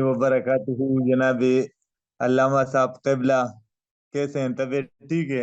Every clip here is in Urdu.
وبرکاتہ جناب علامہ صاحب قبلہ، کیسے ہیں؟ طبیعت ٹھیک ہے؟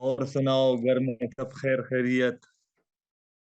اور سناؤ، گھر میں سب خیر خیریت؟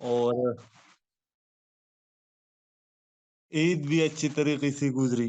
اور عید بھی اچھی طریقے سے گزری؟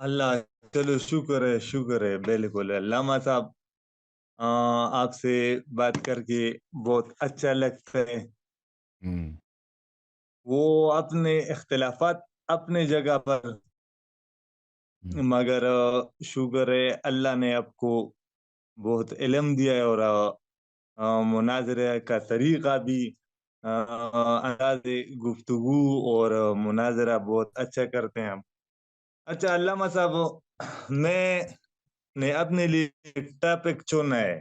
اللہ، چلو شکر ہے بالکل علامہ صاحب، آپ سے بات کر کے بہت اچھا لگتا ہے۔ ہم، وہ اپنے اختلافات اپنے جگہ پر، ہم، مگر شکر ہے اللہ نے آپ کو بہت علم دیا ہے، اور مناظرہ کا طریقہ بھی، انداز گفتگو اور مناظرہ بہت اچھا کرتے ہیں ہم۔ اچھا علامہ صاحب، میں نے اپنے لیے ایک ٹاپک چنا ہے،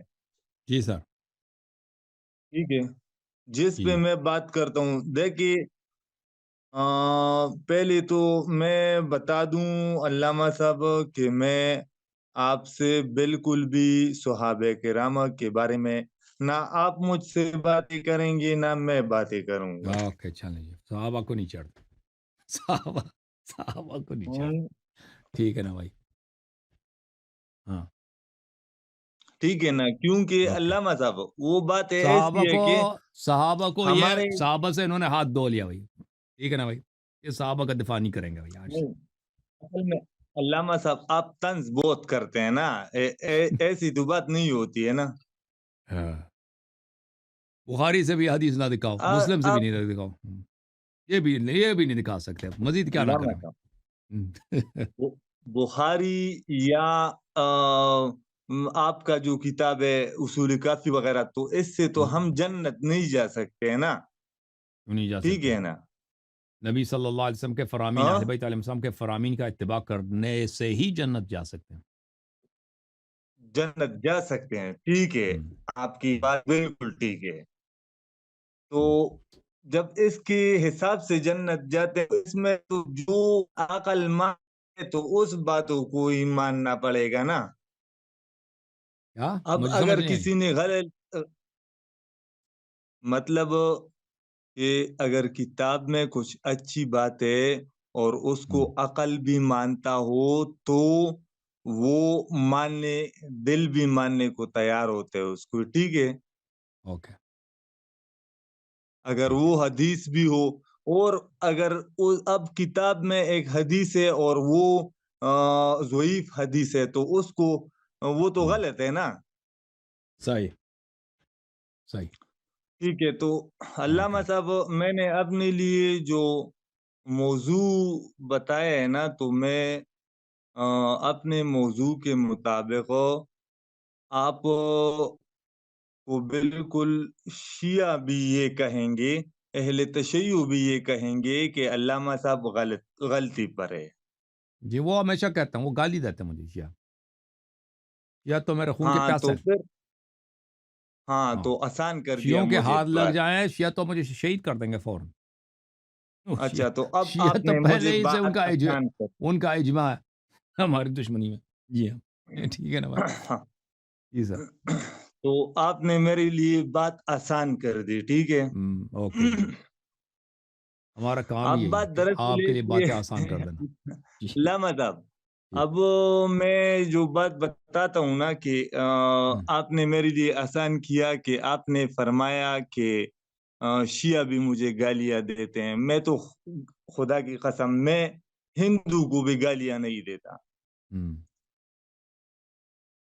جی سر ٹھیک ہے، جس جی پہ میں بات کرتا ہوں۔ دیکھیے، پہلے تو میں بتا دوں علامہ صاحب کہ میں آپ سے بالکل بھی صحابہ کرام کے بارے میں، نہ آپ مجھ سے باتیں کریں گے نہ میں باتیں کروں گا۔ اوکے چلیں جی صحابہ کو نہیں چڑھتے صحابہ صحابہ کو نہیں چڑھتے ٹھیک ہے نا بھائی ہاں ٹھیک ہے نا، کیونکہ اوکے علامہ صاحب وہ بات ایسی صحابہ ہے کو کہ صحابہ کو یہ ہمارے صحابہ سے انہوں نے ہاتھ دھو لیا بھائی ٹھیک ہے نا بھائی یہ صحابہ کا دفاع نہیں کریں گے بھائی آج سے اصل میں علامہ صاحب آپ طنز بہت کرتے ہیں نا، ایسی تو بات نہیں ہوتی ہے نا۔ ہاں بخاری سے بھی حدیث نہ دکھاؤ مسلم سے بھی آپ نہیں دکھاؤ یہ بھی نہیں دکھا سکتے مزید کیا نہ علامہ کریں صاحب، ہم۔ بخاری یا آپ کا جو کتاب ہے اصول کافی وغیرہ، تو اس سے تو ہم جنت نہیں جا سکتے ہیں نا، کیوں نہیں جا ٹھیک سکتے ہے نا؟ نبی صلی اللہ علیہ وسلم کے فرامین ہاں، اہل بیت علیہ السلام کے فرامین کا اتباع کرنے سے ہی جنت جا سکتے ہیں جنت جا سکتے ہیں، ٹھیک ہے، ہم، آپ کی بات بالکل ٹھیک ہے۔ تو ہم، جب اس کے حساب سے جنت جاتے ہیں، اس میں تو جو عقل مانے تو اس باتوں کو ہی ماننا پڑے گا نا۔ کیا اب مجھے سمجھ اگر نہیں آئی کسی نے غلط، مطلب کہ اگر کتاب میں کچھ اچھی بات ہے اور اس کو ہم، عقل بھی مانتا ہو، تو وہ ماننے، دل بھی ماننے کو تیار ہوتے ہیں اس کو، ٹھیک ہے۔ اوکے اگر ٹھیک وہ ہے حدیث بھی ہو، اور اگر اب کتاب میں ایک حدیث ہے اور وہ ضعیف حدیث ہے، تو اس کو، وہ تو ہم، غلط ہے نا، صحیح صحیح ٹھیک ہے۔ تو اوکے علامہ صاحب، میں نے اپنے لیے جو موضوع بتایا ہے نا، تو میں اپنے موضوع کے مطابق آپ کو بالکل، شیعہ بھی یہ کہیں گے، اہل تشیع بھی یہ کہیں گے کہ علامہ صاحب غلطی پر ہے۔ جی وہ ہمیشہ کہتا ہوں وہ گالی دیتے ہیں مجھے یا تو میرے خون کے ہاں پیاسے تو ہیں پھر، ہاں ہاں تو آسان کر دیا شیعوں کے مجھے ہاتھ لگ بات۔ جائیں شیعہ تو مجھے شہید کر دیں گے فوراً اچھا، تو اب شیعہ آپ تو نے پہلے مجھے ہی سے بات آسان کر ان کا اجماع ہے ہماری دشمنی میں جی ہاں ٹھیک ہے نا بھائی جی سر تو آپ نے میرے لیے بات آسان کر دی، ٹھیک ہے۔ اوکے جی ہمارا کام اب ہی یہی ہے بات کہ دراصل آپ کے یہ لیے کہ باتیں آسان کر دینا جی علامہ صاحب، جی اب میں جو بات بتاتا ہوں نا کہ ہم، آپ نے میرے لیے آسان کیا کہ آپ نے فرمایا کہ شیعہ بھی مجھے گالیاں دیتے ہیں۔ میں تو خدا کی قسم، میں ہندو کو بھی گالیاں نہیں دیتا، ہم،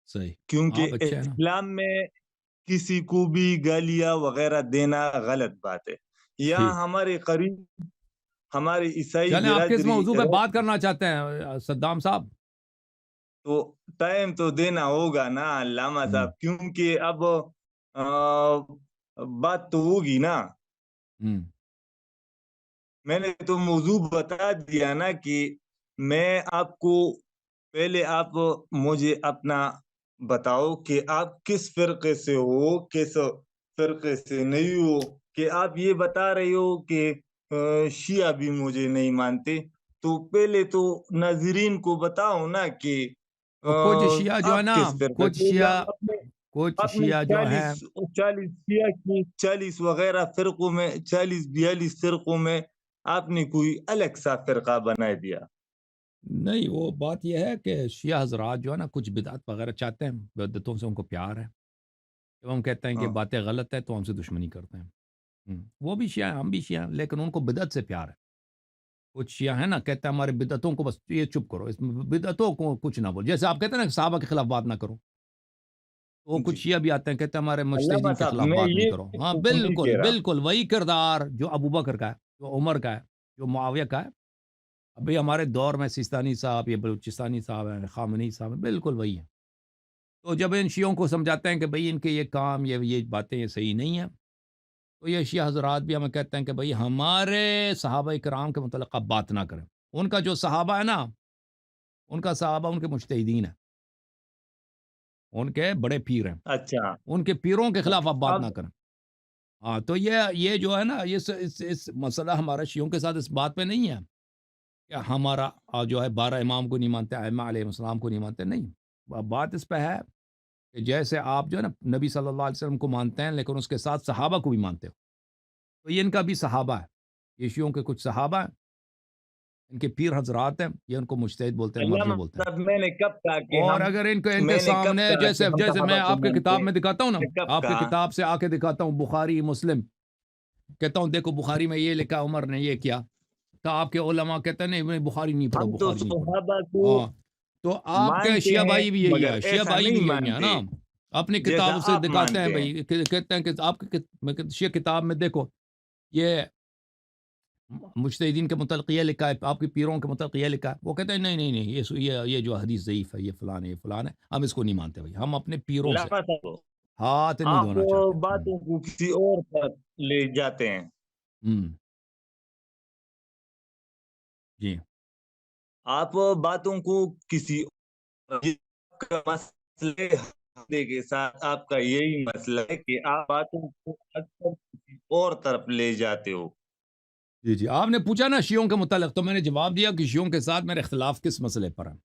صحیح کیونکہ آپ اچھے ہیں نا اسلام میں کسی کو بھی گالیاں وغیرہ دینا غلط بات ہے۔ یہاں ٹھیک ہمارے قریب ہماری عیسائی چلیں آپ کس برادری موضوع پہ بات رہتی، کرنا چاہتے ہیں صدام صاحب تو ٹائم تو دینا ہوگا نا علامہ ہم، صاحب، کیونکہ اب بات تو ہوگی نا۔ ہم، میں نے تو موضوع بتا دیا نا کہ میں آپ کو، پہلے آپ مجھے اپنا بتاؤ کہ آپ کس فرقے سے ہو، کس فرقے سے نہیں ہو، کہ آپ یہ بتا رہے ہو کہ شیعہ بھی مجھے نہیں مانتے، تو پہلے تو ناظرین کو بتاؤ نا کہ تو کچھ شیعہ جو ہے آپ نا، کس فرقے کچھ سے، یا شیعہ اپنے کچھ اپنے شیعہ جو ہیں 40 شیعہ کی 40 وغیرہ فرقوں میں 40-42 فرقوں میں آپ نے کوئی الگ سا فرقہ بنا دیا۔ نہیں، وہ بات یہ ہے کہ شیعہ حضرات جو ہے نا کچھ بدعت وغیرہ چاہتے ہیں، بدعتوں سے ان کو پیار ہے، جب ہم کہتے ہیں کہ ہاں باتیں غلط ہے تو ہم سے دشمنی کرتے ہیں۔ وہ بھی شیعہ ہیں، ہم بھی شیعہ ہیں، لیکن ان کو بدعت سے پیار ہے۔ کچھ شیعہ ہیں نا کہتے ہیں ہمارے بدعتوں کو بس یہ چپ کرو، اس بدعتوں کو کچھ نہ بول، جیسے آپ کہتے ہیں نا کہ صحابہ کے خلاف بات نہ کرو، تو وہ کچھ جی، شیعہ بھی آتے ہیں کہتے ہیں ہمارے علامہ مجتہدین کے صاحب خلاف میں بات نہیں یہ کرو۔ ہاں نہیں بالکل کہہ رہا۔ بالکل وہی کردار جو ابو بکر کا ہے، جو عمر کا ہے، جو معاویہ کا ہے، ابھی ہمارے دور میں سیستانی صاحب یا بلوچستانی صاحب ہیں، خامنئی صاحب ہیں، بالکل وہی ہیں۔ تو جب ان شیعوں کو سمجھاتے ہیں کہ بھئی ان کے یہ کام یہ باتیں یہ صحیح نہیں ہیں، تو یہ شیعہ حضرات بھی ہمیں کہتے ہیں کہ بھئی ہمارے صحابہ کرام کے متعلق آپ بات نہ کریں۔ ان کا جو صحابہ ہے نا، ان کا صحابہ ان کے مجتہدین ہیں، ان کے بڑے پیر ہیں، اچھا، ان کے پیروں کے خلاف آپ بات اب نہ کریں۔ ہاں تو یہ جو ہے نا اس مسئلہ ہمارا شیعوں کے ساتھ اس بات پہ نہیں ہے کہ ہمارا جو ہے 12 امام کو نہیں مانتے، ائمہ علیہ السلام کو نہیں مانتے، نہیں۔ بات اس پہ ہے کہ جیسے آپ جو ہے نا نبی صلی اللہ علیہ وسلم کو مانتے ہیں لیکن اس کے ساتھ صحابہ کو بھی مانتے ہو، تو یہ ان کا بھی صحابہ ہے، یہ شیعوں کے کچھ صحابہ ہیں، ان کے پیر حضرات ہیں، یہ ان کو مجتہد بولتے ہیں، مرجع علامہ بولتے ہیں۔ صاحب میں نے کب کہا کہ اور ہم اگر ان کے میں نے کب سامنے کہا کہ جیسے ہم جیسے میں صحابہ کو آپ کے مانتے کتاب ہیں؟ میں دکھاتا ہوں نا، میں نے کب آپ کے کہا؟ کتاب سے آ کے دکھاتا ہوں بخاری مسلم، کہتا ہوں دیکھو بخاری میں یہ لکھا عمر نے یہ کیا، تو آپ کے علماء کہتے ہیں نہیں میں بخاری نہیں پڑھا، ہم تو بخاری نہیں پڑھا۔ صحابہ کو ہاں تو آپ کے مانتے شیعہ ہیں بھائی بھی یہی مگر ہے، شیعہ ایسا بھائی نہیں بھی یہی ہے نا، مانتے اپنی جیسا کتاب سے آپ دکھاتے ہیں مانتے ہیں۔ بھائی، کہتے ہیں کہ آپ کی شیعہ کتاب میں دیکھو یہ مجتہدین کے متعلق یہ لکھا ہے، آپ کے پیروں کے متعلق یہ لکھا ہے، وہ کہتے ہیں نہیں نہیں نہیں یہ جو حدیث ضعیف ہے، یہ فلان ہے یہ فلان ہے، ہم اس کو نہیں مانتے بھائی، ہم اپنے پیروں سے علامہ صاحب ہاتھ نہیں آپ دھونا چاہتے۔ باتوں کو کسی اور طرف لے جاتے ہیں۔ ہم، جی آپ باتوں کو کسی آپ کا مسئلے حمزے کے ساتھ آپ کا یہی مسئلہ ہے کہ آپ باتوں کو اکثر کسی اور طرف لے جاتے ہو۔ جی جی، آپ نے پوچھا نا شیعوں کے متعلق، تو میں نے جواب دیا کہ شیعوں کے ساتھ میرے اختلاف کس مسئلے پر ہے،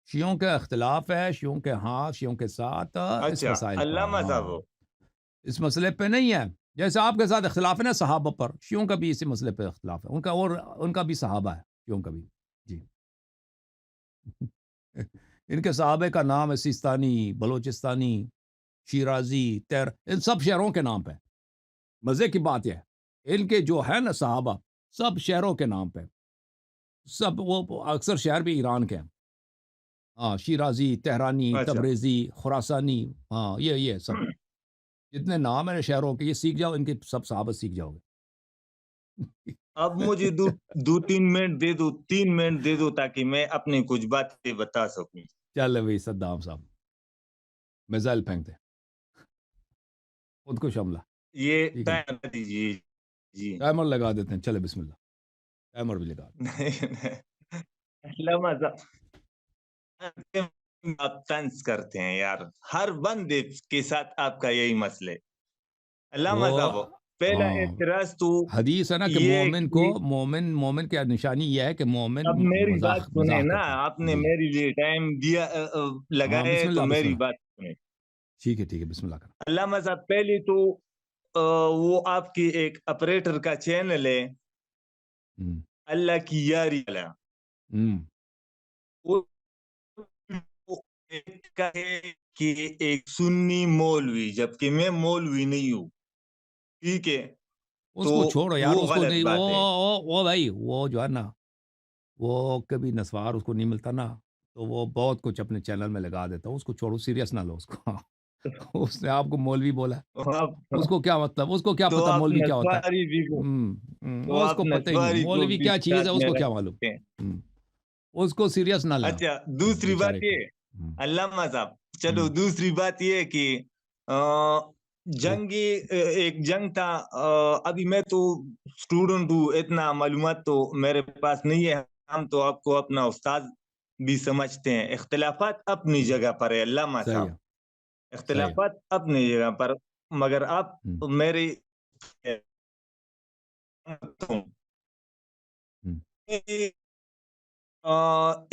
شیعوں کا اختلاف ہے، شیعوں کے ہاں شیعوں کے ساتھ اس اچھا مسائل پر ہے، علامہ ہاں صاحب، اس مسئلے پہ نہیں ہے، جیسے آپ کے ساتھ اختلاف ہے نا صحابہ پر، شیعوں کا بھی اسی مسئلے پہ اختلاف ہے، ان کا بھی صحابہ ہے، شیعوں کا بھی، جی ان کے صحابہ کا نام ہے سیستانی، بلوچستانی، شیرازی، ان سب شہروں کے نام پہ، مزے کی بات یہ ہے ان کے جو ہے نا صحابہ سب شہروں کے نام پہ، سب وہ اکثر شہر بھی ایران کے ہیں، ہاں شیرازی، تہرانی، اچھا تبریزی، خراسانی، ہاں یہ سب جتنے نام ہیں شہروں کے یہ سیکھ جاؤ، ان کے سب صحابہ سیکھ جاؤ گے۔ اب مجھے دو 3 منٹ دے دو، 3 منٹ دے دو تاکہ میں اپنی کچھ باتیں بتا سکوں۔ چل بھائی صدام صاحب میزائل پھینکتے خود کو حملہ، یہ ٹھیک ہے نا، ٹائم دیجیے جی۔ ٹائمر لگا دیتے ہیں، چلے بسم اللہ، ٹائمر بھی لگا دیں۔ نہیں، علامہ صاحب آپ طنز کرتے ہیں یار، ہر بندے کے ساتھ آپ کا یہی مسئلہ ہے۔ علامہ وہ صاحب پہلا ہاں اعتراض تو حدیث ہے نا کہ یہ مومن کو کہ مومن کی نشانی یہ ہے کہ مومن اب میری بات سنیں مزاح نا، کرتا آپ ہے، نے جی میری لیے ٹائم دیا ہاں لگایا ہے بسم تو اللہ بسم میری اللہ، بات سنیں۔ ٹھیک ہے بسم اللہ کریں۔ علامہ صاحب پہلے تو وہ آپ کی ایک اپریٹر کا چینل ہے ہم، اللہ کی یاری والا، ہم، وہ ایک کا ہے کہ ایک سنی مولوی، جبکہ میں مولوی نہیں ہوں، ٹھیک ہے، اس تو کو چھوڑو یار، وہ اس کو غلط نہیں، بات ہے۔ وہ بھائی وہ جو ہے نا وہ کبھی نسوار اس کو نہیں ملتا نا، تو وہ بہت کچھ اپنے چینل میں لگا دیتا ہے، اس کو چھوڑو، سیریس نہ لو اس کو اس نے آپ کو مولوی بولا، اس کو کیا مطلب، اس کو کیا تو پتا آپ مولوی کیا ہوتا ہے، نسواری بھی کو تو اس آپ کو پتہ ہی نہیں نسواری کو مولوی بھی کیا چیز ہے، ساتھ اس میں کو کیا معلوم، رکھتے ہیں۔ اس کو سیریس نہ لیں اچھا دوسری بیچارے بات کو۔ یہ علامہ صاحب، چلو ہم، دوسری بات یہ کہ وہ جنگی ایک جنگ تھا، ابھی میں تو اسٹوڈنٹ ہوں، اتنا معلومات تو میرے پاس نہیں ہے، ہم تو آپ کو اپنا استاد بھی سمجھتے ہیں، اختلافات اپنی جگہ پر ہے علامہ صحیح صاحب، ہے، صحیح ہے، اختلافات اپنی جگہ پر، مگر آپ ہم، میری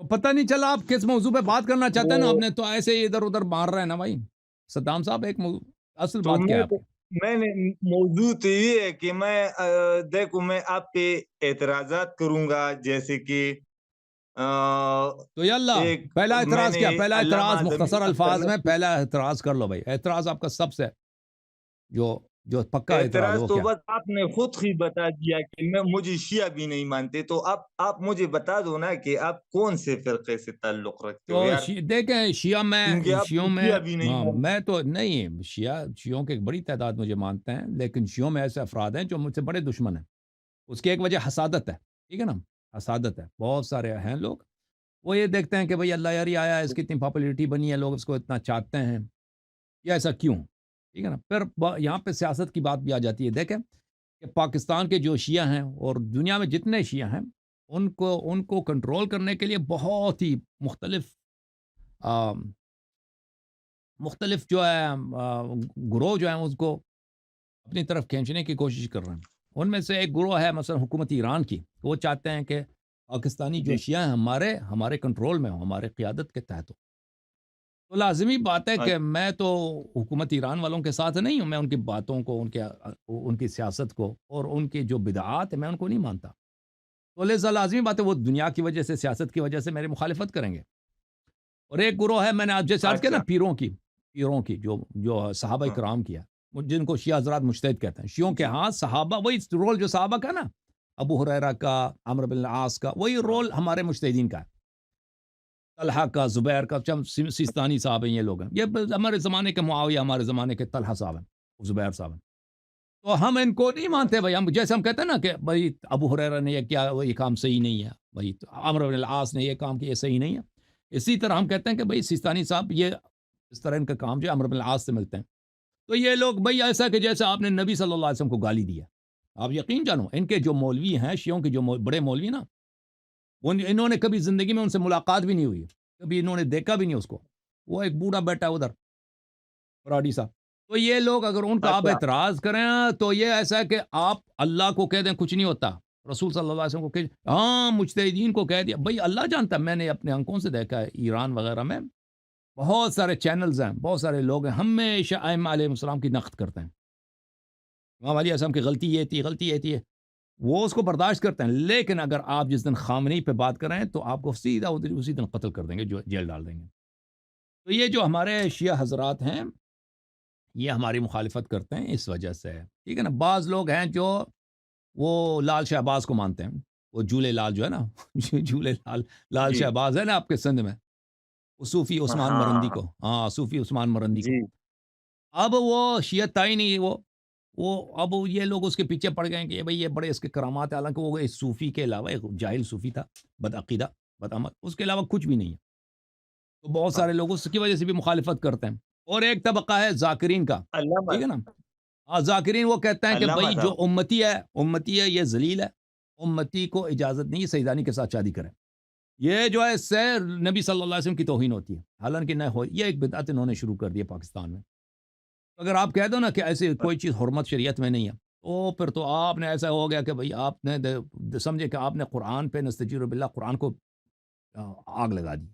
تو پتہ نہیں چلا آپ کس موضوع پہ بات کرنا چاہتے ہیں نا، وہ آپ نے تو ایسے ہی ادھر ادھر مار رہے ہیں نا بھائی صدام صاحب، ایک اصل تو بات کیا ہے آپ کی؟ میں نے موضوع تو یہ ہے کہ میں دیکھو میں آپ پہ اعتراضات کروں گا، جیسے کہ آ، تو یلا ایک پہلا میں اعتراض نے کیا؟ پہلا علامہ اعتراض ضمیر مختصر اختر الفاظ میں نقوی، پہلا اعتراض کر لو بھائی، اعتراض آپ کا سب سے جو جو پکا اعتراض ہے اعتراض وہ تو کیا؟ بس آپ نے خود ہی بتا دیا کہ مجھے شیعہ بھی نہیں مانتے، تو آپ مجھے بتا دو نا کہ آپ کون سے فرقے سے تعلق رکھتے ہو تو یار، دیکھیں کیونکہ آپ شیعوں میں، شیعہ بھی نہیں ہاں مانتے۔ میں تو نہیں، شیعوں کی ایک بڑی تعداد مجھے مانتے ہیں، لیکن شیعوں میں ایسے افراد ہیں جو مجھ سے بڑے دشمن ہیں۔ اس کی ایک وجہ حسادت ہے، ٹھیک ہے نا؟ حسادت ہے، بہت سارے ہیں لوگ وہ یہ دیکھتے ہیں کہ بھئی اللہ یار یہ آیا، اس کی اتنی پاپولیٹی بنی ہے، لوگ اس کو اتنا چاہتے ہیں، یہ ایسا کیوں؟ ٹھیک ہے نا؟ پھر یہاں پہ سیاست کی بات بھی آ جاتی ہے۔ دیکھیں کہ پاکستان کے جو شیعہ ہیں اور دنیا میں جتنے شیعہ ہیں، ان کو کنٹرول کرنے کے لیے بہت ہی مختلف مختلف جو ہے گروہ جو ہیں اس کو اپنی طرف کھینچنے کی کوشش کر رہے ہیں۔ ان میں سے ایک گروہ ہے مثلا حکومت ایران کی، وہ چاہتے ہیں کہ پاکستانی جو جی، شیعہ ہیں ہمارے کنٹرول میں ہوں، ہمارے قیادت کے تحت ہوں۔ تو لازمی بات ہے کہ میں تو حکومت ایران والوں کے ساتھ نہیں ہوں، میں ان کی باتوں کو، ان کی سیاست کو اور ان کی جو بدعات ہیں میں ان کو نہیں مانتا۔ تو لہذا لازمی بات ہے وہ دنیا کی وجہ سے، سیاست کی وجہ سے میری مخالفت کریں گے۔ اور ایک گروہ ہے، میں نے آپ جیسے عرض کیا نا، اچھا، پیروں کی جو صحابہ ہاں، کرام کیا، جن کو شیعہ حضرات مجتہد کہتے ہیں، شیعوں کے جی، ہاں صحابہ، وہی رول جو صحابہ کا نا، ابو ہریرہ کا، عمرو بن العاص کا، وہی ہاں، رول ہمارے مجتہدین کا ہے، طلحہ کا، زبیر کا، سیستانی صاحب ہیں، یہ لوگ ہیں، یہ ہمارے زمانے کے معاویہ، ہمارے زمانے کے طلحہ صاحب ہیں، زبیر صاحب ہیں۔ تو ہم ان کو نہیں مانتے بھائی، ہم جیسے ہم کہتے ہیں نا کہ بھائی ابو ہریرہ نے یہ کیا، وہ یہ کام صحیح نہیں ہے، بھائی عمرو بن العاص نے یہ کام کیا، یہ صحیح نہیں ہے۔ اسی طرح ہم کہتے ہیں کہ بھائی سیستانی صاحب یہ اس طرح ان کا کام جو ہے عمرو بن العاص سے ملتے ہیں۔ تو یہ لوگ بھائی ایسا کہ جیسے آپ نے نبی صلی اللہ علیہ وسلم کو گالی دی ہے، آپ یقین جانو ان کے جو مولوی ہیں، شیعوں کے جو بڑے مولوی نا، انہوں نے کبھی زندگی میں ان سے ملاقات بھی نہیں ہوئی، کبھی انہوں نے دیکھا بھی نہیں اس کو، وہ ایک بوڑھا بیٹا ہے ادھر پراڈی صاحب۔ تو یہ لوگ اگر ان کا آپ اچھا، اعتراض کریں تو یہ ایسا ہے کہ آپ اللہ کو کہہ دیں کچھ نہیں ہوتا، رسول صلی اللہ علیہ وسلم کو کہ ہاں مجتہدین کو کہہ دیا، بھائی اللہ جانتا ہے، میں نے اپنے آنکھوں سے دیکھا ہے ایران وغیرہ میں بہت سارے چینلز ہیں، بہت سارے لوگ ہیں، ہمیشہ ائمہ علیہ السلام کی نقد کرتے ہیں، امام علیہ السلام کی غلطی یہ تھی، غلطی یہ تھی، وہ اس کو برداشت کرتے ہیں، لیکن اگر آپ جس دن خامنئی پہ بات کریں تو آپ کو سیدھا اسی دن قتل کر دیں گے، جو جیل ڈال دیں گے۔ تو یہ جو ہمارے شیعہ حضرات ہیں یہ ہماری مخالفت کرتے ہیں اس وجہ سے، ٹھیک ہے نا؟ بعض لوگ ہیں جو وہ لال شہباز کو مانتے ہیں، وہ جھولے لال جو ہے نا لال جی، شہباز ہے نا آپ کے سندھ میں، وہ صوفی عثمان مرندی ہاں، کو، ہاں صوفی عثمان مرندی کو، جی، اب وہ شیعت تھا ہی نہیں، وہ اب یہ لوگ اس کے پیچھے پڑ گئے کہ بھئی یہ بڑے اس کے کرامات ہیں، حالانکہ وہ ایک صوفی کے علاوہ ایک جاہل صوفی تھا، بدعقیدہ، بدعمل، اس کے علاوہ کچھ بھی نہیں ہے۔ تو بہت ہاں، سارے لوگ اس کی وجہ سے بھی مخالفت کرتے ہیں۔ اور ایک طبقہ ہے ذاکرین کا، علامہ ٹھیک ہے نا؟ ذاکرین وہ کہتے ہیں کہ علامہ بھائی جو صاحب، امتی ہے یہ ذلیل ہے، امتی کو اجازت نہیں ہے سیدانی کے ساتھ شادی کریں، یہ جو ہے اس سے نبی صلی اللہ علیہ وسلم کی توہین ہوتی ہے، حالانکہ نہ ہو، یہ ایک بدعت انہوں نے شروع کر دی ہے پاکستان میں۔ اگر آپ کہہ دو نا کہ ایسی کوئی چیز حرمت شریعت میں نہیں ہے، تو پھر تو آپ نے ایسا ہو گیا کہ بھئی آپ نے سمجھے کہ آپ نے قرآن پہ نستجیر باللہ قرآن کو آگ لگا دی،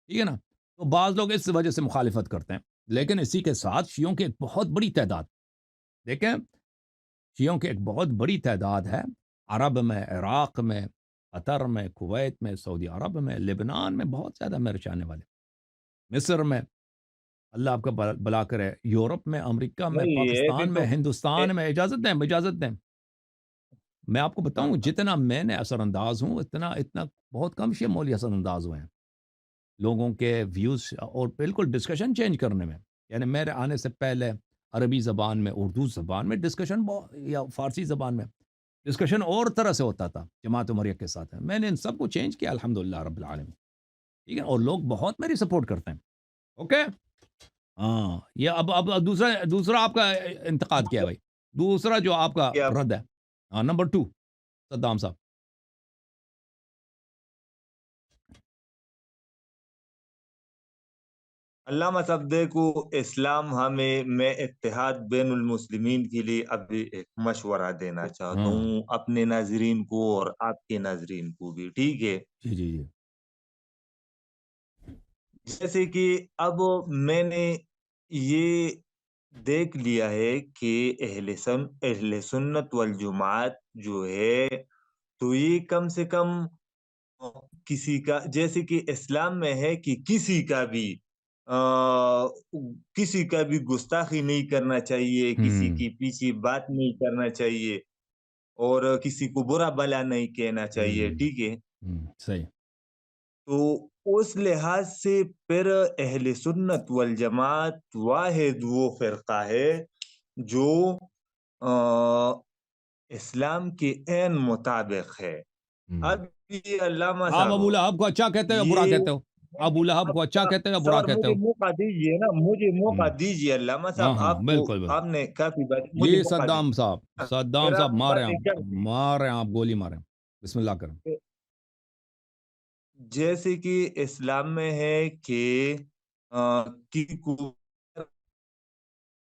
ٹھیک ہے نا؟ تو بعض لوگ اس وجہ سے مخالفت کرتے ہیں، لیکن اسی کے ساتھ شیعوں کی ایک بہت بڑی تعداد، دیکھیں شیعوں کی ایک بہت بڑی تعداد ہے عرب میں، عراق میں، قطر میں، کویت میں، سعودی عرب میں، لبنان میں بہت زیادہ میرے چاہنے والے، مصر میں، اللہ آپ کا بلا کرے، یورپ میں، امریکہ میں، وہی ہے بھی پاکستان تو میں، ہندوستان میں، اجازت دیں میں آپ کو ہاں، بتاؤں جتنا میں نے اثر انداز ہوں اتنا بہت کم شیعہ مولوی اثر انداز ہوئے ہیں لوگوں کے ویوز اور بالکل ڈسکشن چینج کرنے میں، یعنی میرے آنے سے پہلے عربی زبان میں، اردو زبان میں ڈسکشن یا فارسی زبان میں ڈسکشن اور طرح سے ہوتا تھا جماعت عمریہ کے ساتھ، میں نے ان سب کو چینج کیا الحمدللہ رب العالمین، ٹھیک ہے، اور لوگ بہت میری سپورٹ کرتے ہیں، اوکے، ہاں، یہ اب دوسرا آپ کا انتقاد کیا ہے بھائی، دوسرا جو آپ کا کیا رد ہے، ہاں نمبر 2 صدام صاحب، علامہ صاحب دیکھو، اسلام ہمیں، میں اتحاد بین المسلمین کے لیے ابھی ایک مشورہ دینا چاہتا ہاں ہوں اپنے ناظرین کو اور آپ کے ناظرین کو بھی، ٹھیک ہے؟ جی جی جی جیسے کہ اب میں نے یہ دیکھ لیا ہے کہ اہل سنت والجماعت جو ہے، تو یہ کم سے کم کسی کا، جیسے کہ اسلام میں ہے کہ آ، کسی کا بھی گستاخی نہیں کرنا چاہیے، کسی ہوں کی پیچھے بات نہیں کرنا چاہیے، اور کسی کو برا بھلا نہیں کہنا چاہیے، ہوں ٹھیک ہے؟ صحیح تو اس لحاظ سے پھر اہل سنت والجماعت واحد وہ فرقہ ہے جو آ، اسلام کے عین مطابق ہے۔ ہوں اب یہ علامہ آپ صاحب، ابو لہب کو اچھا کہتے ہو یا برا یہ کہتے ہو؟ ابو لہب کو اچھا کہتے ہو یا برا صبر، کہتے مجھے ہو؟ موقع دیجیے نا، مجھے موقع ہوں دیجیے علامہ ہاں صاحب، ہاں آپ کو بالکل بالکل آپ نے کافی بات، جی مجھے موقع صدام دیجیے، صاحب، صدام پھر صاحب آپ مارے باتیں آپ، کرتے مارے آپ گولی مارے بسم اللہ کریں۔ ہیں۔ جیسے کہ اسلام میں ہے کہ کسی کو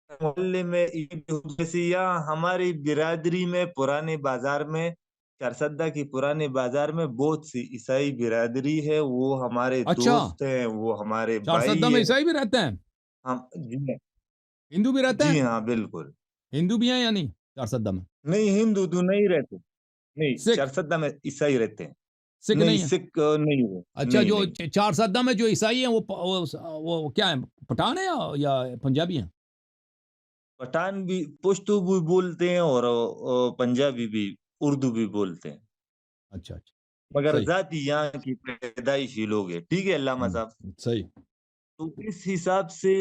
محلے میں جیسے یہاں ہماری برادری میں پرانے بازار میں، چارسدہ کی پرانے بازار میں بہت سی عیسائی برادری ہے، وہ ہمارے اچھا دوست ہیں، وہ ہمارے چار سدہ بھائی میں ہیں، عیسائی بھی رہتے ہیں؟ ہم جی ہاں، ہندو بھی رہتے ہیں؟ جی ہاں بالکل۔ ہندو بھی ہیں یا نہیں چار سدہ میں؟ نہیں، ہندو تو نہیں رہتے، نہیں، سکھ؟ چارسدہ میں عیسائی رہتے ہیں، سکھ نہیں نہیں ہے؟ سکھ نہیں ہے، اچھا نہیں جو نہیں۔ چار سدہ میں جو عیسائی ہیں وہ کیا ہیں، پٹھان ہیں یا پنجابی ہیں؟ پٹھان بھی، پشتو بھی بولتے ہیں، اور پنجابی بھی، اردو بھی بولتے ہیں، اچھا اچھا مگر صحیح ذاتی یہاں کی پیدائشی لوگ ہیں، ٹھیک ہے علامہ صاحب؟ صحیح تو اس حساب سے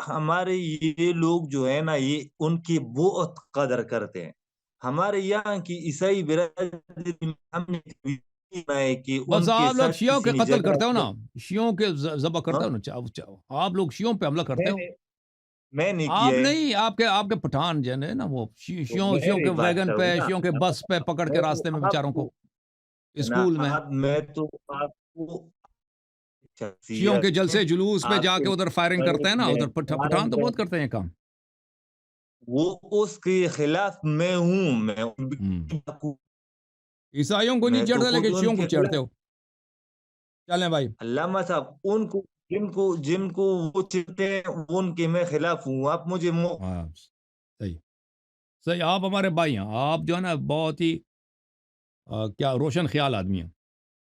ہمارے یہ لوگ جو ہے نا، یہ ان کی بہت قدر کرتے ہیں۔ ہمارے یہاں کی عیسائی برادری میں ہم نے کبھی سنا ہے کہ بس ان کے آپ لوگ ساتھ شیعوں کسی کے نے قتل جھگڑا کرتے ہو کیا۔ نا، شیعوں کے ذبح کرتے ہاں، ہو نا، آپ لوگ شیعوں پہ حملہ کرتے میں ہو؟ نے میں نے کیا آپ ہے، نہیں، آپ کے پٹھان جو ہے نا وہ تو شیعوں میری کے بات ویگن کروں پہ، نا، شیعوں کے بس پہ پکڑ کے میں تو راستے میں آپ بیچاروں کو، کو اسکول میں، میں تو آپ کو شیعوں کے شخصیت جلسے جلوس پہ آپ جا کے کے ادھر فائرنگ کرتے ہیں نا، میں ادھر محترم پٹھان تو بہت کرتے ہیں یہ کام۔ وہ اس کے خلاف میں ہوں، ہوں عیسائیوں کو میں نہیں تو چڑھتے خود لیکن ان شیعوں کو کے چڑھتے خلاف، ہو۔ چلیں بھائی علامہ صاحب ان کو، جن کو وہ چڑھتے ہیں، ان کے میں خلاف ہوں، آپ مجھے ہاں صحیح صحیح، آپ ہمارے بھائی ہیں، آپ جو ہے نا بہت ہی کیا روشن خیال آدمی ہیں،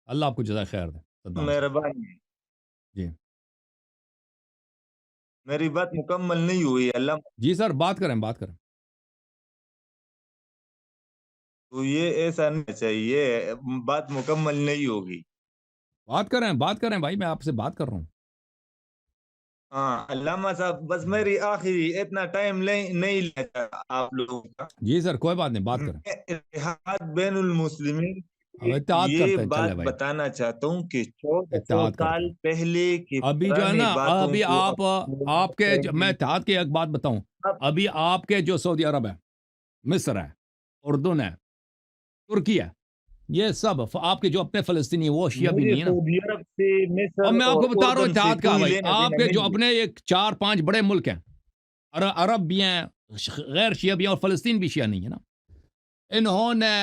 اللہ آپ کو جزائے خیر دے صدام صاحب۔ مہربانی ہے۔ جی میری بات مکمل نہیں ہوئی علامہ، جی سر بات کریں بات کریں۔ تو یہ ایسا نہیں چاہیے، بات مکمل نہیں ہوگی۔ بات کریں بھائی، میں آپ سے بات کر رہا ہوں۔ ہاں علامہ صاحب، بس میری آخری، اتنا ٹائم نہیں لیتا آپ لوگوں کا، جی سر کوئی بات نہیں، بات کریں، میں اتحاد بین المسلمین اب کی اتحاد یہ کرتے ہیں، چلے بات بھائی بتانا چاہتا ہوں کہ 1400 اتحاد کرتے سال ہیں۔ پہلے کی ابھی جو ہے پرانی نا، باتوں ابھی کو آپ کے میں کریں اتحاد کی ایک بات بتاؤں، اب ابھی آپ کے جو سعودی عرب ہے، مصر ہے، اردن ہے، ترکی ہے، یہ سب آپ کے جو اپنے فلسطینی ہیں، وہ شیعہ بھی مجھے نہیں ہے نا۔ سعودی عرب سے، اب مصر میں آپ اور کو بتا رہا ہوں اردن سے اتحاد کا کوئی بھائی، لینا آپ دینا کے جو نہیں ہے۔ اپنے ایک 4-5 بڑے ملک ہیں، عرب بھی ہیں، غیر شیعہ بھی ہیں، اور فلسطین بھی شیعہ نہیں ہے نا، انہوں نے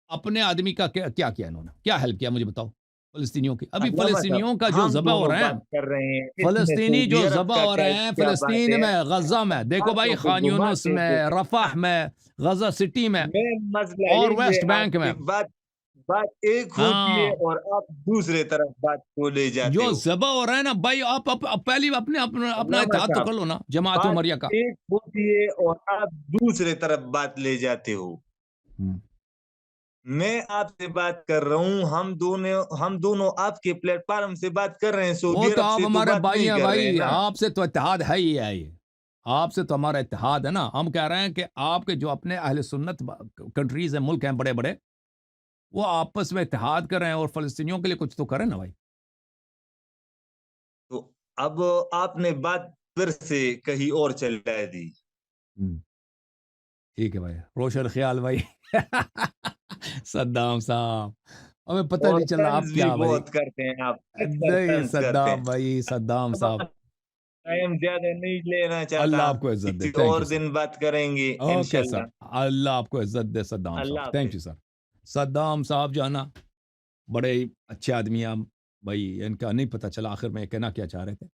اپنے آدمی کا کیا کیا، انہوں نے کیا ہیلپ کیا مجھے بتاؤ فلسطینیوں کی؟ ابھی علامہ فلسطینیوں کا صاحب، جو ہم ذبح ہو دونوں رہے ہیں، بات کر رہے ہیں، اس میں فلسطینی سعودی جو عرب ذبح کا ہو رہے ہیں کیا بات فلسطین ہے؟ میں، غزہ میں، دیکھو بھائی، باتوں کو خان یونس گھماتے میں، تھے۔ رفح میں، غزہ سٹی میں، میں مسئلہ اور یہی ہے ویسٹ آپ بینک میں، کی بات ایک ہوتی ہے، ہاں اور آپ دوسرے طرف بات کو لے جاتے جو ہو۔ ذبح ہو رہا ہے نا بھائی، آپ پہلی اپنا علامہ اتحاد تو صاحب، کر لو نا، جماعت بات عمریہ کا۔ ایک ہوتی ہے اور آپ دوسرے طرف بات لے جاتے ہو۔ ہوں، میں آپ سے بات کر رہا ہوں، ہم دونوں آپ کے پلیٹ فارم سے بات کر رہے ہیں، وہ سعودی تو عرب آپ سے تو ہمارے بات بھائی نہیں ہیں کر رہے ہیں بھائی، نا۔ آپ سے تو اتحاد ہے ہی ہے یہ، آپ سے تو ہمارا اتحاد ہے نا، ہم کہہ رہے ہیں کہ آپ کے جو اپنے اہل سنت کنٹریز ہیں، ملک ہیں بڑے بڑے، وہ آپس میں اتحاد کریں اور فلسطینیوں کے لیے کچھ تو کریں نا بھائی۔ تو اب آپ نے بات پھر سے کہیں اور چلا دی۔ ہوں، ٹھیک ہے بھائی، روشن خیال بھائی صدام صاحب، ہمیں پتہ اور نہیں چل رہا آپ طنز بھی کیا بھائی، بہت کرتے ہیں آپ، اکثر نہیں طنز کرتے صدام ہیں۔ بھائی، صدام اب صاحب، ٹائم زیادہ نہیں لینا اللہ چاہتا، آپ کو عزت دے، کسی تھینک اور یو سر، دن بات کریں گے اوکے سر، انشاءاللہ۔ اللہ آپ کو عزت دے صدام اللہ صاحب، تھینک حافظ۔ You sir. صدام صاحب جو ہے نا بڑے اچھے آدمی ہیں، بھائی ان کا نہیں پتہ چلا آخر میں یہ کہنا کیا چاہ رہے تھے۔